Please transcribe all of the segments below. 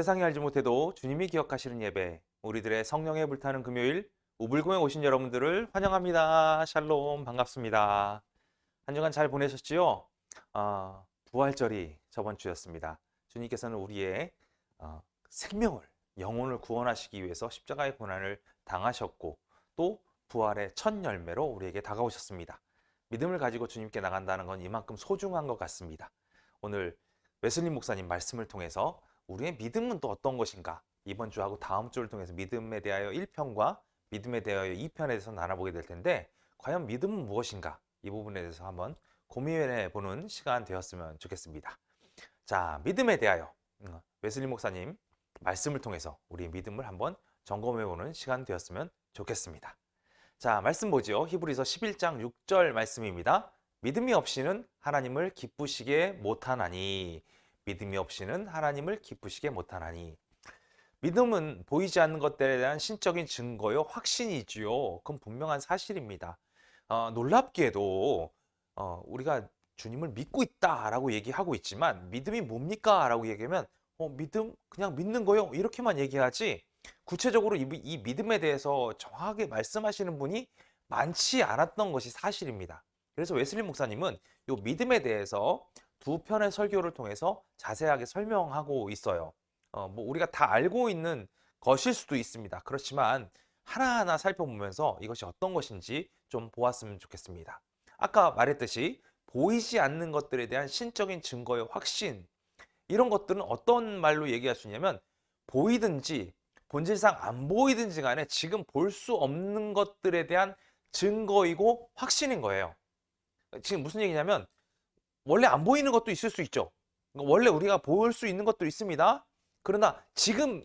세상이 알지 못해도 주님이 기억하시는 예배, 우리들의 성령에 불타는 금요일, 우불공에 오신 여러분들을 환영합니다. 샬롬, 반갑습니다. 한 주간 잘 보내셨지요? 부활절이 저번 주였습니다. 주님께서는 우리의 생명을, 영혼을 구원하시기 위해서 십자가의 고난을 당하셨고 또 부활의 첫 열매로 우리에게 다가오셨습니다. 믿음을 가지고 주님께 나간다는 건 이만큼 소중한 것 같습니다. 오늘 웨슬리 목사님 말씀을 통해서 우리의 믿음은 또 어떤 것인가? 이번 주하고 다음 주를 통해서 믿음에 대하여 1편과 믿음에 대하여 2편에 대해서 나눠보게 될 텐데 과연 믿음은 무엇인가? 이 부분에 대해서 한번 고민해 보는 시간 되었으면 좋겠습니다. 자, 믿음에 대하여 웨슬리 목사님 말씀을 통해서 우리의 믿음을 한번 점검해 보는 시간 되었으면 좋겠습니다. 자, 말씀 보지요. 히브리서 11장 6절 말씀입니다. 믿음이 없이는 하나님을 기쁘시게 못하나니. 믿음이 없이는 하나님을 기쁘시게 못하나니. 믿음은 보이지 않는 것들에 대한 신적인 증거요, 확신이지요. 그건 분명한 사실입니다. 놀랍게도 우리가 주님을 믿고 있다라고 얘기하고 있지만 믿음이 뭡니까? 라고 얘기하면 믿음? 그냥 믿는 거요? 이렇게만 얘기하지 구체적으로 이 믿음에 대해서 정확하게 말씀하시는 분이 많지 않았던 것이 사실입니다. 그래서 웨슬리 목사님은 이 믿음에 대해서 두 편의 설교를 통해서 자세하게 설명하고 있어요. 뭐 우리가 다 알고 있는 것일 수도 있습니다. 그렇지만 하나하나 살펴보면서 이것이 어떤 것인지 좀 보았으면 좋겠습니다. 아까 말했듯이 보이지 않는 것들에 대한 신적인 증거의 확신, 이런 것들은 어떤 말로 얘기할 수 있냐면 보이든지 본질상 안 보이든지 간에 지금 볼 수 없는 것들에 대한 증거이고 확신인 거예요. 지금 무슨 얘기냐면 원래 안 보이는 것도 있을 수 있죠. 원래 우리가 볼 수 있는 것도 있습니다. 그러나 지금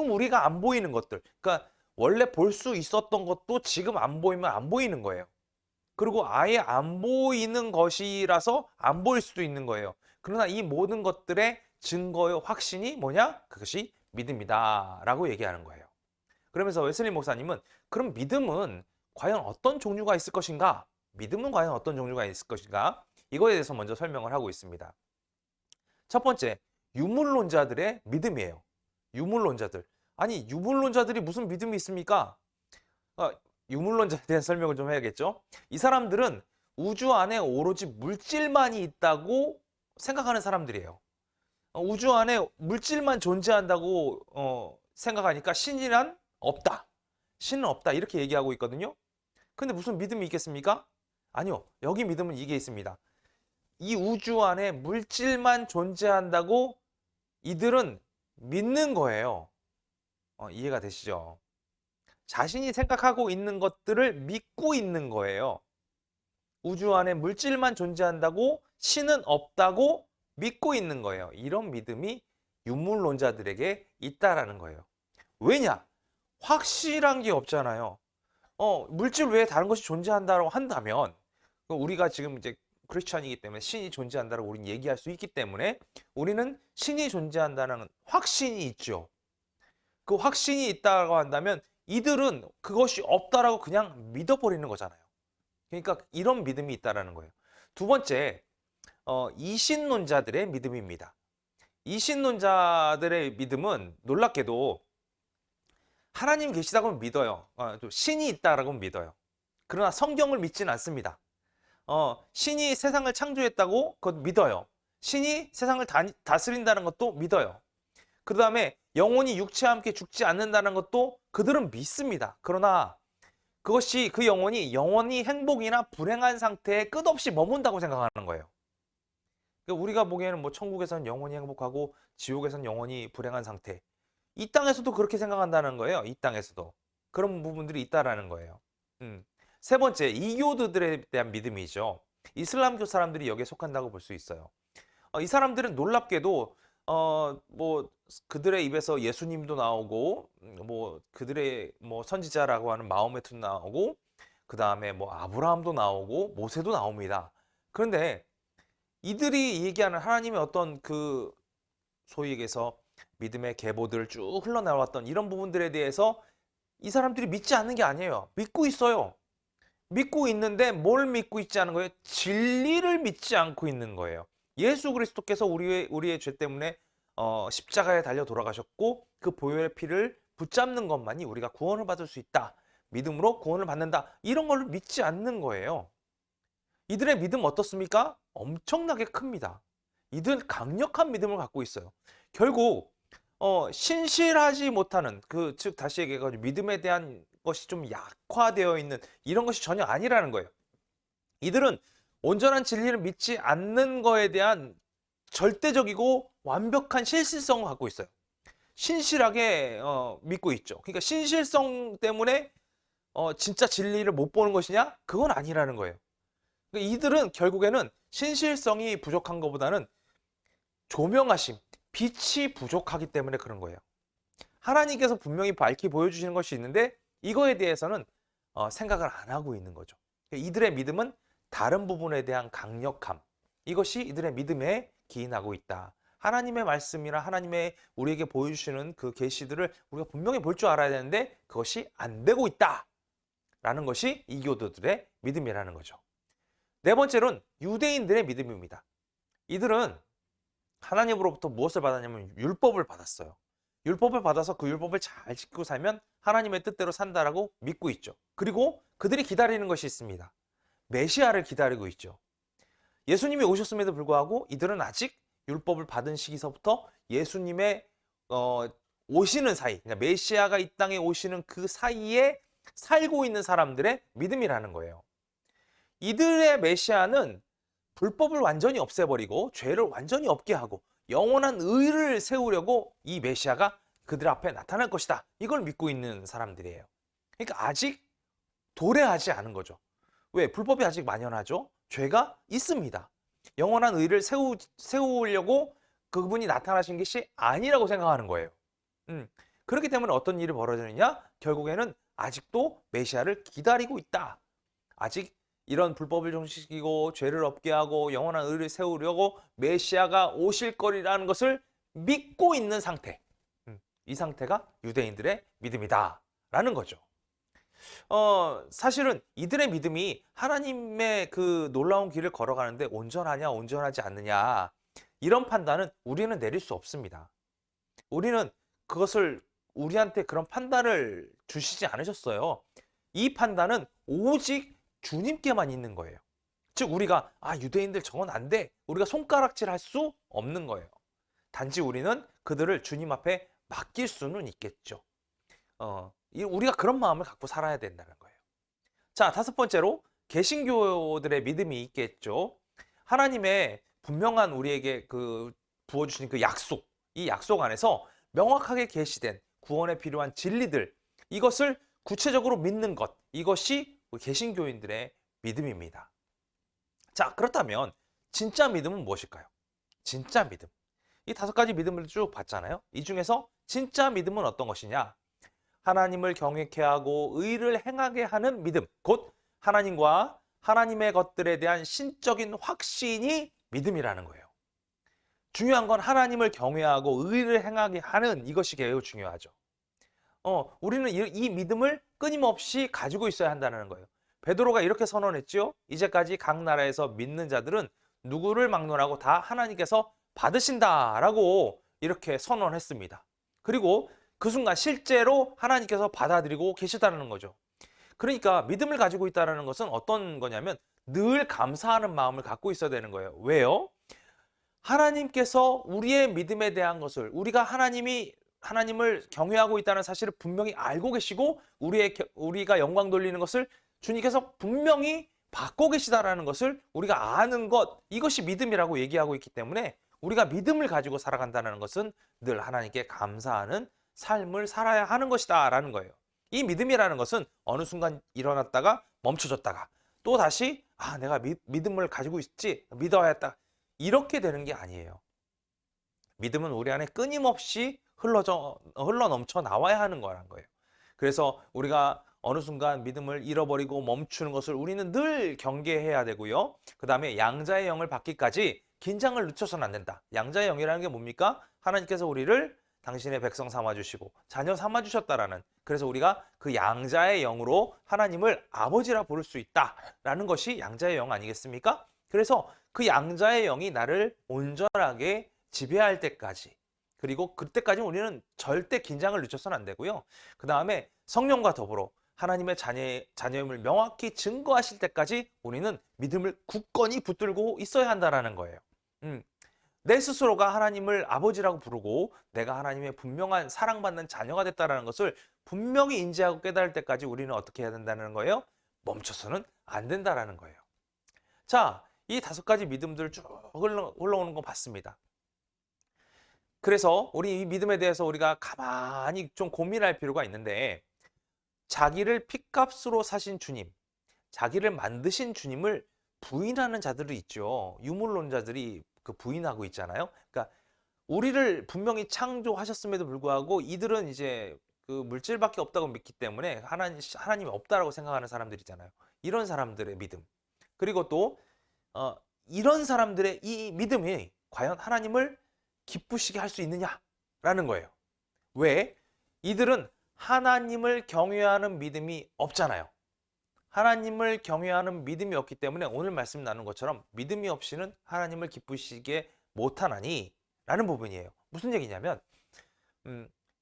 우리가 안 보이는 것들, 그러니까 원래 볼 수 있었던 것도 지금 안 보이면 안 보이는 거예요. 그리고 아예 안 보이는 것이라서 안 보일 수도 있는 거예요. 그러나 이 모든 것들의 증거의 확신이 뭐냐? 그것이 믿음이다 라고 얘기하는 거예요. 그러면서 웨슬리 목사님은 그럼 믿음은 과연 어떤 종류가 있을 것인가? 믿음은 과연 어떤 종류가 있을 것인가? 이거에 대해서 먼저 설명을 하고 있습니다. 첫 번째, 유물론자들의 믿음이에요. 유물론자들. 아니, 유물론자들이 무슨 믿음이 있습니까? 유물론자에 대한 설명을 좀 해야겠죠? 이 사람들은 우주 안에 오로지 물질만이 있다고 생각하는 사람들이에요. 우주 안에 물질만 존재한다고 생각하니까 신이란 없다. 신은 없다. 이렇게 얘기하고 있거든요. 근데 무슨 믿음이 있겠습니까? 아니요. 여기 믿음은 이게 있습니다. 이 우주 안에 물질만 존재한다고 이들은 믿는 거예요. 이해가 되시죠? 자신이 생각하고 있는 것들을 믿고 있는 거예요. 우주 안에 물질만 존재한다고 신은 없다고 믿고 있는 거예요. 이런 믿음이 유물론자들에게 있다라는 거예요. 왜냐? 확실한 게 없잖아요. 물질 외에 다른 것이 존재한다고 한다면 우리가 지금 이제 크리스천이기 때문에 신이 존재한다고 우리는 얘기할 수 있기 때문에 우리는 신이 존재한다는 확신이 있죠. 그 확신이 있다고 한다면 이들은 그것이 없다라고 그냥 믿어버리는 거잖아요. 그러니까 이런 믿음이 있다라는 거예요. 두 번째, 이신론자들의 믿음입니다. 이신론자들의 믿음은 놀랍게도 하나님 계시다고 믿어요. 신이 있다라고 믿어요. 그러나 성경을 믿지는 않습니다. 신이 세상을 창조했다고 그것 믿어요. 신이 세상을 다스린다는 것도 믿어요. 그 다음에 영혼이 육체와 함께 죽지 않는다는 것도 그들은 믿습니다. 그러나 그것이 그 영혼이 행복이나 불행한 상태에 끝없이 머문다고 생각하는 거예요. 그러니까 우리가 보기에는 뭐 천국에서는 영혼이 행복하고 지옥에서는 영혼이 불행한 상태. 이 땅에서도 그렇게 생각한다는 거예요. 이 땅에서도. 그런 부분들이 있다라는 거예요. 세 번째, 이교도들에 대한 믿음이죠. 이슬람교 사람들이 여기에 속한다고 볼 수 있어요. 이 사람들은 놀랍게도 뭐 그들의 입에서 예수님도 나오고 뭐 그들의 뭐 선지자라고 하는 마호메트도 나오고 그 다음에 뭐 아브라함도 나오고 모세도 나옵니다. 그런데 이들이 얘기하는 하나님의 어떤 그 소위 얘기해서 믿음의 계보들을 쭉 흘러나왔던 이런 부분들에 대해서 이 사람들이 믿지 않는 게 아니에요. 믿고 있어요. 믿고 있는데 뭘 믿고 있지 않은 거예요? 진리를 믿지 않고 있는 거예요. 예수 그리스도께서 우리의 죄 때문에 십자가에 달려 돌아가셨고 그 보혈의 피를 붙잡는 것만이 우리가 구원을 받을 수 있다. 믿음으로 구원을 받는다. 이런 걸 믿지 않는 거예요. 이들의 믿음 어떻습니까? 엄청나게 큽니다. 이들 강력한 믿음을 갖고 있어요. 결국 신실하지 못하는 즉 다시 얘기해가지고 믿음에 대한 것이 좀 약화되어 있는 이런 것이 전혀 아니라는 거예요. 이들은 온전한 진리를 믿지 않는 거에 대한 절대적이고 완벽한 신실성을 갖고 있어요. 신실하게 믿고 있죠. 그러니까 신실성 때문에 진짜 진리를 못 보는 것이냐? 그건 아니라는 거예요. 그러니까 이들은 결국에는 신실성이 부족한 것보다는 조명하심, 빛이 부족하기 때문에 그런 거예요. 하나님께서 분명히 밝히 보여주시는 것이 있는데 이거에 대해서는 생각을 안 하고 있는 거죠. 이들의 믿음은 다른 부분에 대한 강력함, 이것이 이들의 믿음에 기인하고 있다. 하나님의 말씀이나 하나님의 우리에게 보여주시는 그 계시들을 우리가 분명히 볼 줄 알아야 되는데 그것이 안 되고 있다 라는 것이 이교도들의 믿음이라는 거죠. 네 번째로는 유대인들의 믿음입니다. 이들은 하나님으로부터 무엇을 받았냐면 율법을 받았어요. 율법을 받아서 그 율법을 잘 지키고 살면 하나님의 뜻대로 산다라고 믿고 있죠. 그리고 그들이 기다리는 것이 있습니다. 메시아를 기다리고 있죠. 예수님이 오셨음에도 불구하고 이들은 아직 율법을 받은 시기서부터 예수님의 오시는 사이, 그러니까 메시아가 이 땅에 오시는 그 사이에 살고 있는 사람들의 믿음이라는 거예요. 이들의 메시아는 불법을 완전히 없애버리고 죄를 완전히 없게 하고 영원한 의를 세우려고 이 메시아가 그들 앞에 나타날 것이다. 이걸 믿고 있는 사람들이에요. 그러니까 아직 도래하지 않은 거죠. 왜? 불법이 아직 만연하죠. 죄가 있습니다. 영원한 의를 세우려고 그분이 나타나신 것이 아니라고 생각하는 거예요. 그렇기 때문에 어떤 일이 벌어지느냐? 결국에는 아직도 메시아를 기다리고 있다. 아직 이런 불법을 종식시키고 죄를 없게 하고 영원한 의를 세우려고 메시아가 오실 거리라는 것을 믿고 있는 상태. 이 상태가 유대인들의 믿음이다 라는 거죠. 사실은 이들의 믿음이 하나님의 그 놀라운 길을 걸어가는데 온전하냐 온전하지 않느냐 이런 판단은 우리는 내릴 수 없습니다. 우리는 그것을 우리한테 그런 판단을 주시지 않으셨어요. 이 판단은 오직 주님께만 있는 거예요. 즉 우리가 유대인들 저건 안 돼. 우리가 손가락질 할 수 없는 거예요. 단지 우리는 그들을 주님 앞에 맡길 수는 있겠죠. 우리가 그런 마음을 갖고 살아야 된다는 거예요. 자, 다섯 번째로 개신교들의 믿음이 있겠죠. 하나님의 분명한 우리에게 부어주신 그 약속, 이 약속 안에서 명확하게 계시된 구원에 필요한 진리들, 이것을 구체적으로 믿는 것, 이것이 개신교인들의 믿음입니다. 자, 그렇다면 진짜 믿음은 무엇일까요? 진짜 믿음. 이 다섯 가지 믿음을 쭉 봤잖아요. 이 중에서 진짜 믿음은 어떤 것이냐? 하나님을 경외케 하고 의를 행하게 하는 믿음, 곧 하나님과 하나님의 것들에 대한 신적인 확신이 믿음이라는 거예요. 중요한 건 하나님을 경외하고 의를 행하게 하는 이것이 매우 중요하죠. 우리는 이 믿음을 끊임없이 가지고 있어야 한다는 거예요. 베드로가 이렇게 선언했지요. 이제까지 각 나라에서 믿는 자들은 누구를 막론하고 다 하나님께서 받으신다라고 이렇게 선언했습니다. 그리고 그 순간 실제로 하나님께서 받아들이고 계시다는 거죠. 그러니까 믿음을 가지고 있다는 것은 어떤 거냐면 늘 감사하는 마음을 갖고 있어야 되는 거예요. 왜요? 하나님께서 우리의 믿음에 대한 것을 우리가 하나님을 경외하고 있다는 사실을 분명히 알고 계시고 우리가 영광 돌리는 것을 주님께서 분명히 받고 계시다라는 것을 우리가 아는 것, 이것이 믿음이라고 얘기하고 있기 때문에 우리가 믿음을 가지고 살아간다는 것은 늘 하나님께 감사하는 삶을 살아야 하는 것이다 라는 거예요. 이 믿음이라는 것은 어느 순간 일어났다가 멈춰졌다가 또 다시 내가 믿음을 가지고 있지, 믿어야 했다, 이렇게 되는 게 아니에요. 믿음은 우리 안에 끊임없이 흘러 넘쳐 나와야 하는 거란 거예요. 그래서 우리가 어느 순간 믿음을 잃어버리고 멈추는 것을 우리는 늘 경계해야 되고요. 그 다음에 양자의 영을 받기까지 긴장을 늦춰서는 안 된다. 양자의 영이라는 게 뭡니까? 하나님께서 우리를 당신의 백성 삼아주시고 자녀 삼아주셨다라는, 그래서 우리가 그 양자의 영으로 하나님을 아버지라 부를 수 있다라는 것이 양자의 영 아니겠습니까? 그래서 그 양자의 영이 나를 온전하게 지배할 때까지, 그리고 그때까지 우리는 절대 긴장을 늦춰서는 안 되고요. 그 다음에 성령과 더불어 하나님의 자녀임을 명확히 증거하실 때까지 우리는 믿음을 굳건히 붙들고 있어야 한다는 거예요. 내 스스로가 하나님을 아버지라고 부르고 내가 하나님의 분명한 사랑받는 자녀가 됐다는 것을 분명히 인지하고 깨달을 때까지 우리는 어떻게 해야 된다는 거예요? 멈춰서는 안 된다는 거예요. 자, 이 5가지 믿음들 쭉 흘러오는 거 봤습니다. 그래서 우리 이 믿음에 대해서 우리가 가만히 좀 고민할 필요가 있는데, 자기를 핏값으로 사신 주님, 자기를 만드신 주님을 부인하는 자들이 있죠. 유물론자들이 그 부인하고 있잖아요. 그러니까 우리를 분명히 창조하셨음에도 불구하고 이들은 이제 그 물질밖에 없다고 믿기 때문에 하나님이 없다라고 생각하는 사람들이잖아요. 이런 사람들의 믿음. 그리고 또 이런 사람들의 이 믿음이 과연 하나님을 기쁘시게 할 수 있느냐라는 거예요. 왜? 이들은 하나님을 경외하는 믿음이 없잖아요. 하나님을 경외하는 믿음이 없기 때문에 오늘 말씀 나눈 것처럼 믿음이 없이는 하나님을 기쁘시게 못하나니 라는 부분이에요. 무슨 얘기냐면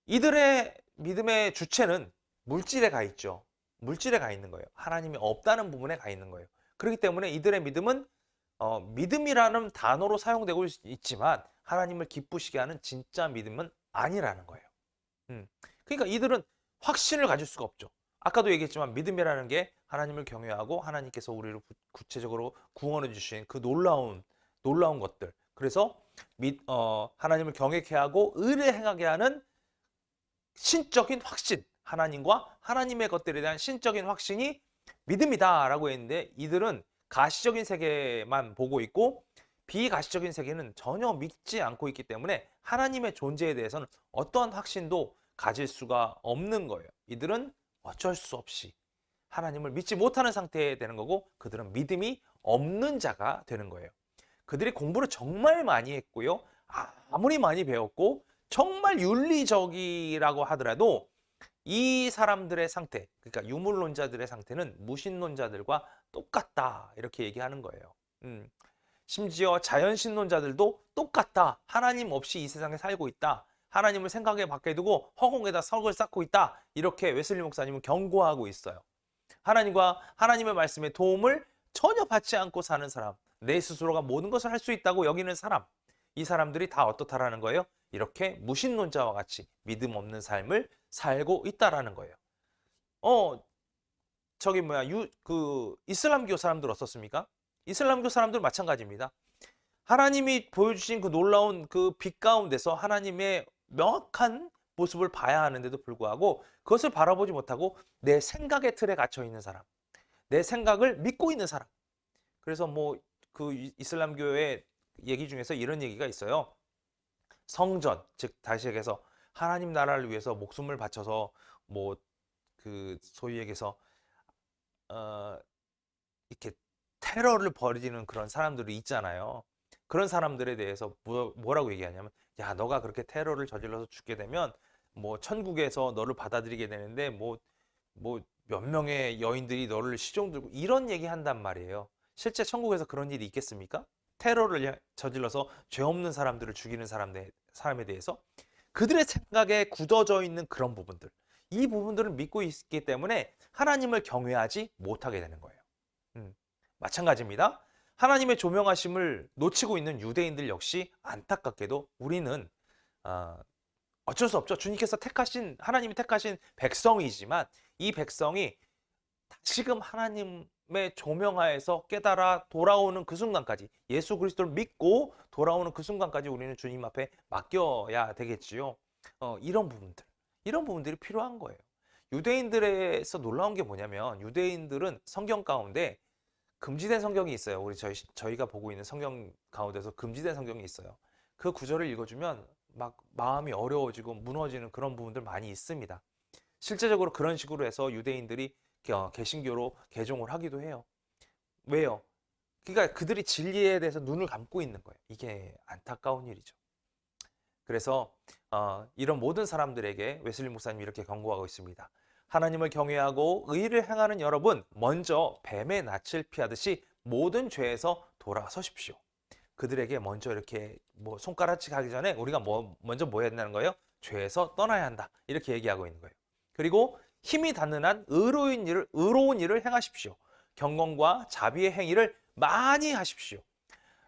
이들의 믿음의 주체는 물질에 가 있죠. 물질에 가 있는 거예요. 하나님이 없다는 부분에 가 있는 거예요. 그렇기 때문에 이들의 믿음은 믿음이라는 단어로 사용되고 있지만 하나님을 기쁘시게 하는 진짜 믿음은 아니라는 거예요. 그러니까 이들은 확신을 가질 수가 없죠. 아까도 얘기했지만 믿음이라는 게 하나님을 경외하고 하나님께서 우리를 구체적으로 구원해 주신 그 놀라운 것들. 그래서 하나님을 경외케 하고 의를 행하게 하는 신적인 확신, 하나님과 하나님의 것들에 대한 신적인 확신이 믿음이다라고 했는데, 이들은 가시적인 세계만 보고 있고 비가시적인 세계는 전혀 믿지 않고 있기 때문에 하나님의 존재에 대해서는 어떠한 확신도 가질 수가 없는 거예요. 이들은 어쩔 수 없이 하나님을 믿지 못하는 상태에 되는 거고, 그들은 믿음이 없는 자가 되는 거예요. 그들이 공부를 정말 많이 했고요. 아무리 많이 배웠고 정말 윤리적이라고 하더라도 이 사람들의 상태, 그러니까 유물론자들의 상태는 무신론자들과 똑같다 이렇게 얘기하는 거예요. 심지어 자연신론자들도 똑같다. 하나님 없이 이 세상에 살고 있다. 하나님을 생각에 밖에 두고 허공에다 석을 쌓고 있다. 이렇게 웨슬리 목사님은 경고하고 있어요. 하나님과 하나님의 말씀에 도움을 전혀 받지 않고 사는 사람, 내 스스로가 모든 것을 할 수 있다고 여기는 사람, 이 사람들이 다 어떻다라는 거예요? 이렇게 무신론자와 같이 믿음 없는 삶을 살고 있다라는 거예요. 이슬람교 사람들 어떻습니까? 이슬람교 사람들 마찬가지입니다. 하나님이 보여주신 그 놀라운 그 빛 가운데서 하나님의 명확한 모습을 봐야 하는데도 불구하고 그것을 바라보지 못하고 내 생각의 틀에 갇혀 있는 사람, 내 생각을 믿고 있는 사람. 그래서 그 이슬람교의 얘기 중에서 이런 얘기가 있어요. 성전, 즉 다시 얘기해서 하나님 나라를 위해서 목숨을 바쳐서 그 소위 얘기해서 이렇게 테러를 벌이는 그런 사람들이 있잖아요. 그런 사람들에 대해서 뭐라고 얘기하냐면, 야, 너가 그렇게 테러를 저질러서 죽게 되면 천국에서 너를 받아들이게 되는데 몇 명의 여인들이 너를 시종 들고 이런 얘기 한단 말이에요. 실제 천국에서 그런 일이 있겠습니까? 테러를 저질러서 죄 없는 사람들을 죽이는 사람에 대해서 그들의 생각에 굳어져 있는 그런 부분들, 이 부분들을 믿고 있기 때문에 하나님을 경외하지 못하게 되는 거예요. 마찬가지입니다. 하나님의 조명하심을 놓치고 있는 유대인들 역시 안타깝게도 우리는 어쩔 수 없죠. 주님께서 하나님이 택하신 백성이지만 이 백성이 다시금 하나님의 조명하에서 깨달아 돌아오는 그 순간까지, 예수 그리스도를 믿고 돌아오는 그 순간까지 우리는 주님 앞에 맡겨야 되겠지요. 이런 부분들이 필요한 거예요. 유대인들에서 놀라운 게 뭐냐면, 유대인들은 성경 가운데 금지된 성경이 있어요. 저희가 보고 있는 성경 가운데서 금지된 성경이 있어요. 그 구절을 읽어주면 막 마음이 어려워지고 무너지는 그런 부분들 많이 있습니다. 실제적으로 그런 식으로 해서 유대인들이 개신교로 개종을 하기도 해요. 왜요? 그러니까 그들이 진리에 대해서 눈을 감고 있는 거예요. 이게 안타까운 일이죠. 그래서 이런 모든 사람들에게 웨슬리 목사님이 이렇게 경고하고 있습니다. 하나님을 경외하고 의를 행하는 여러분, 먼저 뱀의 낯을 피하듯이 모든 죄에서 돌아서십시오. 그들에게 먼저 이렇게 뭐 손가락질 하기 전에 우리가 먼저 뭐 해야 된다는 거예요? 죄에서 떠나야 한다. 이렇게 얘기하고 있는 거예요. 그리고 힘이 닿는 한 의로운 일을 행하십시오. 경건과 자비의 행위를 많이 하십시오.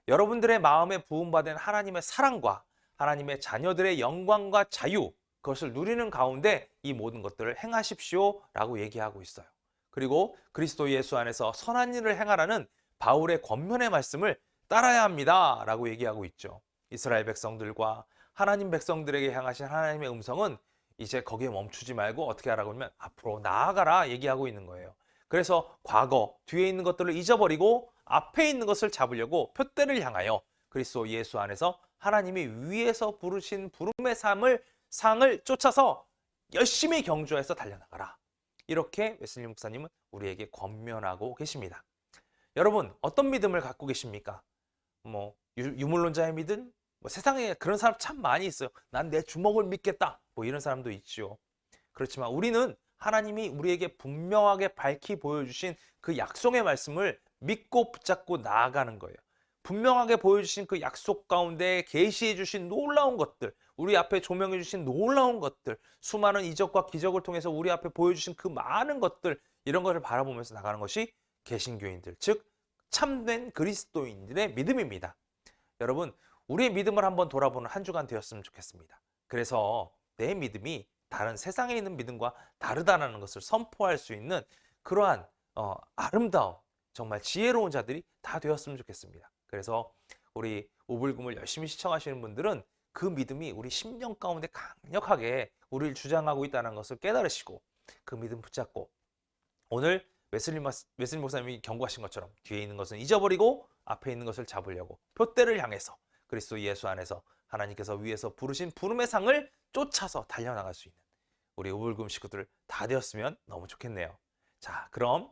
여러분들의 마음에 부음받은 하나님의 사랑과 하나님의 자녀들의 영광과 자유, 그것을 누리는 가운데 이 모든 것들을 행하십시오라고 얘기하고 있어요. 그리고 그리스도 예수 안에서 선한 일을 행하라는 바울의 권면의 말씀을 따라야 합니다라고 얘기하고 있죠. 이스라엘 백성들과 하나님 백성들에게 향하신 하나님의 음성은 이제 거기에 멈추지 말고 어떻게 하라고 하면 앞으로 나아가라 얘기하고 있는 거예요. 그래서 과거 뒤에 있는 것들을 잊어버리고 앞에 있는 것을 잡으려고 표대를 향하여 그리스도 예수 안에서 하나님이 위에서 부르신 부름의 상을 쫓아서 열심히 경주해서 달려나가라. 이렇게 웨슬리 목사님은 우리에게 권면하고 계십니다. 여러분, 어떤 믿음을 갖고 계십니까? 뭐 유물론자의 믿음? 뭐 세상에 그런 사람 참 많이 있어요. 난 내 주먹을 믿겠다. 뭐 이런 사람도 있죠. 그렇지만 우리는 하나님이 우리에게 분명하게 밝히 보여주신 그 약속의 말씀을 믿고 붙잡고 나아가는 거예요. 분명하게 보여주신 그 약속 가운데 계시해 주신 놀라운 것들, 우리 앞에 조명해 주신 놀라운 것들, 수많은 이적과 기적을 통해서 우리 앞에 보여주신 그 많은 것들, 이런 것을 바라보면서 나가는 것이 개신교인들, 즉 참된 그리스도인들의 믿음입니다. 여러분, 우리의 믿음을 한번 돌아보는 한 주간 되었으면 좋겠습니다. 그래서 내 믿음이 다른 세상에 있는 믿음과 다르다는 것을 선포할 수 있는 그러한 아름다운 정말 지혜로운 자들이 다 되었으면 좋겠습니다. 그래서 우리 오불금을 열심히 시청하시는 분들은 그 믿음이 우리 심령 가운데 강력하게 우리를 주장하고 있다는 것을 깨달으시고 그 믿음 붙잡고 오늘 웨슬리 목사님이 경고하신 것처럼 뒤에 있는 것은 잊어버리고 앞에 있는 것을 잡으려고 표대를 향해서 그리스도 예수 안에서 하나님께서 위에서 부르신 부름의 상을 쫓아서 달려나갈 수 있는 우리 오불금 식구들 다 되었으면 너무 좋겠네요. 자, 그럼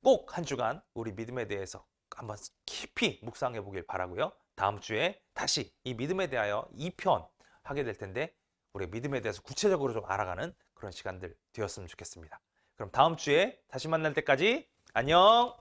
꼭 한 주간 우리 믿음에 대해서 한번 깊이 묵상해 보길 바라고요. 다음 주에 다시 이 믿음에 대하여 2편 하게 될 텐데 우리 믿음에 대해서 구체적으로 좀 알아가는 그런 시간들 되었으면 좋겠습니다. 그럼 다음 주에 다시 만날 때까지 안녕!